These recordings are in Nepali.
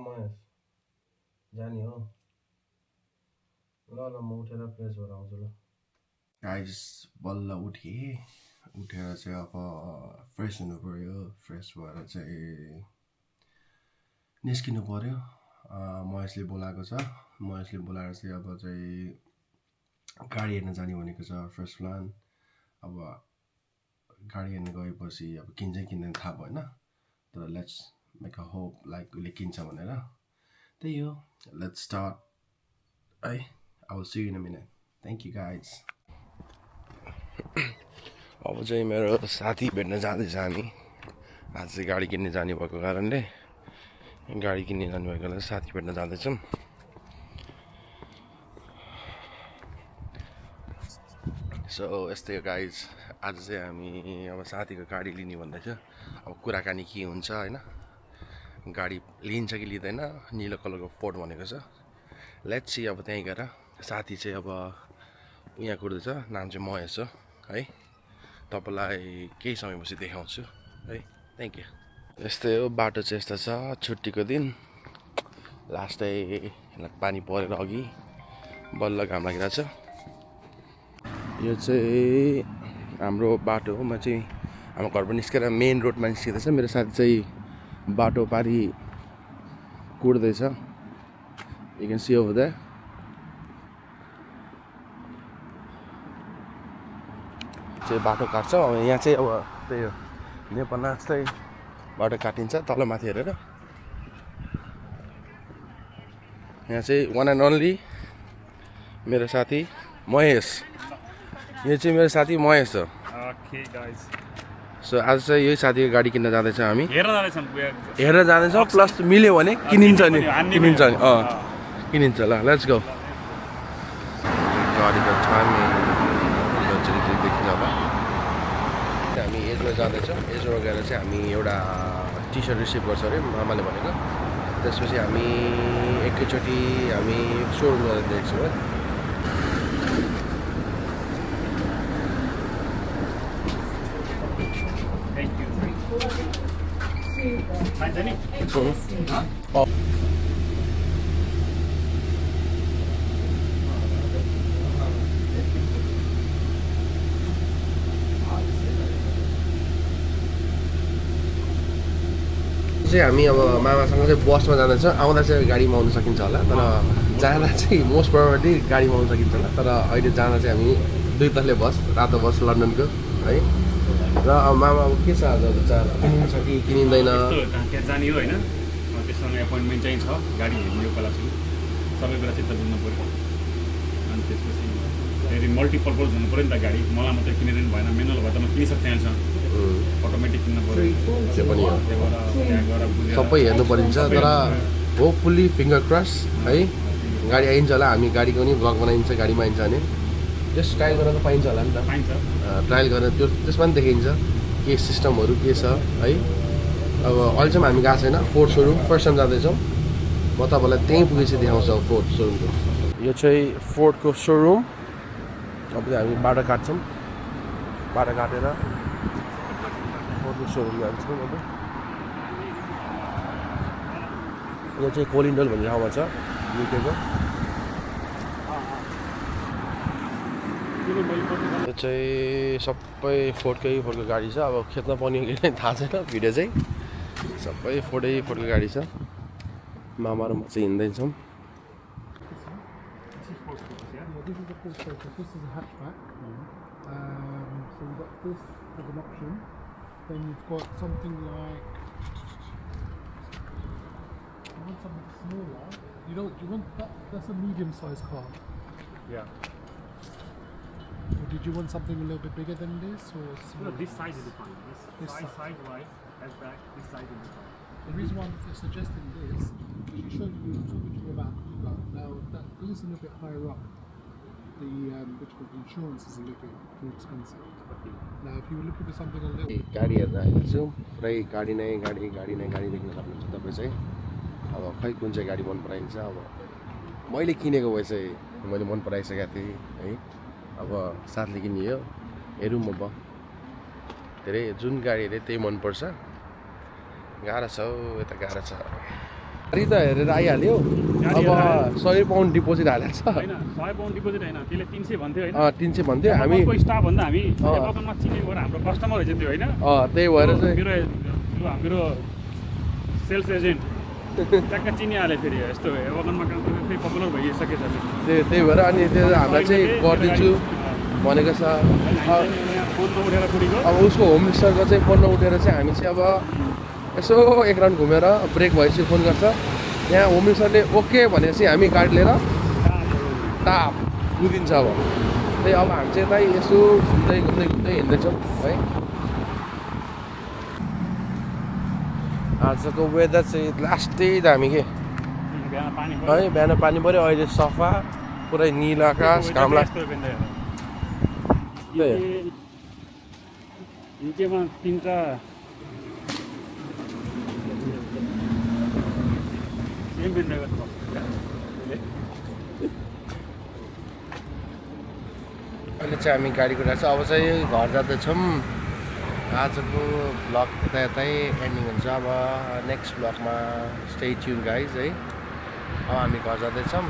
महेश जाने हो ल ल म उठेर फ्रेस भएर आउँछु ल गाइस बल्ल उठेर चाहिँ अब फ्रेस हुनु पर्यो फ्रेस भएर चाहिँ निस्किनु पर्यो महेशले बोलाएको छ महेशले बोलाएर चाहिँ अब चाहिँ गाडी हेर्न जाने भनेको छ फर्स्ट प्लान अब गाडी हेर्न गएपछि अब किन्छ किन्दैन थाहा भएन तर let's make a hope like उसले किन्छ भनेर त्यही हो लेट्स स्टार्ट है I will see you in a minute thank you guys अब चाहिँ मेरो साथी भेट्न जाँदैछ हामी आज चाहिँ गाडी किन्ने जाने भएको कारणले गाडी किन्ने जाने भएकोले साथी भेट्न जाँदैछौँ सो यस्तै हो गाइज आज चाहिँ हामी अब साथीको गाडी लिने भन्दैछ अब कुराकानी के हुन्छ होइन गाडी लिन्छ कि लिँदैन निलो कलरको फोर्ड भनेको छ लेट्स सी अब त्यहीँ गएर साथी चाहिँ अब यहाँ कुर्दैछ नाम चाहिँ महेश हो है तपाईँलाई केही समयपछि देखाउँछु है थ्याङ्क यू यस्तै हो बाटो चाहिँ यस्तो छ छुट्टीको दिन लास्टै पानी परेर अघि बल्ल घाम लागिरहेछ यो चाहिँ हाम्रो बाटो हो म चाहिँ हाम्रो घरबाट निस्केर मेन रोडमा निस्किँदैछ मेरो साथी चाहिँ बाटो पारी कुर्दैछ you can see over there चाहिँ बाटो काट्छ यहाँ चाहिँ अब त्यही हो नेपालमा जस्तै बाटो काटिन्छ तल माथि हेरेर यहाँ चाहिँ वान एन्ड ओन्ली मेरो साथी महेश यो चाहिँ मेरो साथी महेश हो सो आज चाहिँ यही साथीको गाडी किन्न जाँदैछौँ हामी हेर्न जाँदैछौँ प्लस मिल्यो भने किनिन्छ नि किनिन्छ ल लेट्स गो गाडीको टाइमिङ देखिन्छ होला हामी एजमा जाँदैछौँ एजमा गएर चाहिँ हामी एउटा टी सर्ट रिसिभ गर्छ अरे मामाले भनेको त्यसपछि हामी एकैचोटि हामी सोरुम गएर देख्छौँ है चाहिँ हामी अब मामासँग चाहिँ बसमा जाँदैछौँ आउँदा चाहिँ गाडीमा आउनु सकिन्छ होला तर जाँदा चाहिँ मोस्ट प्रोबेबली गाडीमा आउनु सकिन्छ होला तर अहिले जाँदा चाहिँ हामी दुई तहले बस रातो बस लन्डनको है र अब मामा अब के छ आज किनिन्छ कि किनिँदैन त्यहाँ जाने हो होइन त्यससँग एपोइन्टमेन्ट चाहिँ छ गाडी हेर्ने बेला चाहिँ सबै बेला चित्त बुझ्नु पऱ्यो अनि त्यसपछि फेरि मल्टिपर्पज हुनु पऱ्यो नि त गाडी मलाई मात्रै किनिदिनु भएन मेनुअल भए त म किनिसक्थेँ छ अटोमेटिक किन्न पऱ्यो त्यो पनि हो त्यहाँ गएर बुझेर सबै हेर्नु परिन्छ तर होपफुल्ली फिङ्गर क्रस है गाडी आइन्छ होला हामी गाडीको पनि ब्लग बनाइन्छ गाडीमा आइन्छ भने जस्ट ट्रायल गर्न त पाइन्छ होला नि त पाइन्छ ट्रायल गर्न त्यो त्यसमा पनि देखिन्छ के सिस्टमहरू के छ है अब अहिलेसम्म हामी गएको छैन फोर्ड सोरुम फर्स्ट टाइम जाँदैछौँ म तपाईँलाई त्यहीँ पुगेपछि देखाउँछु अब फोर्ड सोरुमको यो चाहिँ फोर्डको सोरुम अब हामी बाटो काट्छौँ बाटो काटेर फोर्डको सोरुम जान्छौँ अब यो चाहिँ कोलिन्डल भन्ने ठाउँमा छ युकेको यो चाहिँ सबै फोर्डको गाडी छ अब खेत्न पाउने कि नै थाहा छैन भिडियो चाहिँ सबै फोर्डको गाडी छ मामा र म चाहिँ हिँड्दैछौँ This is a full focus. This is a hatchback. So you've got this as an option. Then you've got something like you want something smaller. You want that? That's a medium-sized car. Yeah. Or did you want something a little bit bigger than this, or smaller? No, this size is fine. This size wise, hatchback, this size is fine. The reason why I'm suggesting this is you showed you were talking to me about Kuga. Now that is a little bit higher up. The insurance is a little bit too expensive. Now if you were looking for something a little गाडी हेर्न आएको छु पुरै गाडी नै गाडी देख्न सक्नुहुन्छ तपाईँ चाहिँ अब खै कुन चाहिँ गाडी मन पराइन्छ अब मैले किनेको भए चाहिँ मैले मन पराइसकेको थिएँ है अब साथले किनियो हेरौँ अब धेरै जुन गाडी हेरेँ त्यही मनपर्छ गाह्रो छ हौ यता गाह्रो छ गाडी त हेरेर आइहाल्यो गाडी अब हेरेर 100 पाउन्ड डिपोजिट हालेको छ होइन 100 पाउन्ड डिपोजिट होइन त्यसले 300 भन्थ्यो होइन 300 भन्थ्यो हामी स्टाफ भन्दा हामी एभकनमा चिनेको हाम्रो कस्टमर रहेछ त्यो होइन त्यही भएर चाहिँ मेरो सेल्स एजेन्ट ट्याक्क चिनिहाल्यो फेरि यस्तो एभकनमा काम गरेर फेरि पपुलर भइसकेछ त्यही भएर अनि त्यो हामीलाई चाहिँ गरिदिन्छु भनेको छ फोन नउठेर कुडीको अब उसको होम मिनिस्टरको चाहिँ फोन नउठेर चाहिँ हामी चाहिँ अब यसो एक राउन्ड घुमेर ब्रेक भएपछि फोन गर्छ यहाँ होम मिनिस्टरले ओके भनेपछि हामी गाडी लिएर टाप कुदिन्छ अब त्यही अब हामी चाहिँ यतै यसो घुम्दै हिँड्दैछौँ है आजको वेदर चाहिँ लास्टै दामी के बिहान पानी है बिहान पानी पऱ्यो अहिले सफा पुरै निलो आकाश घाम लाग्छ युकेमा 3टा सेम बिन्देको अहिले चाहिँ हामी गाडी कुदाएको छ अब चाहिँ घर जाँदैछौँ आजको भ्लग यतै एन्डिङ हुन्छ अब नेक्स्ट भ्लगमा स्टे ट्युन गाइज है अब हामी घर जाँदैछौँ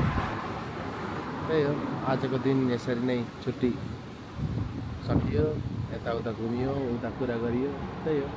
त्यही हो आजको दिन यसरी नै छुट्टी सकियो यताउता घुमियो उता कुरा गरियो त्यही हो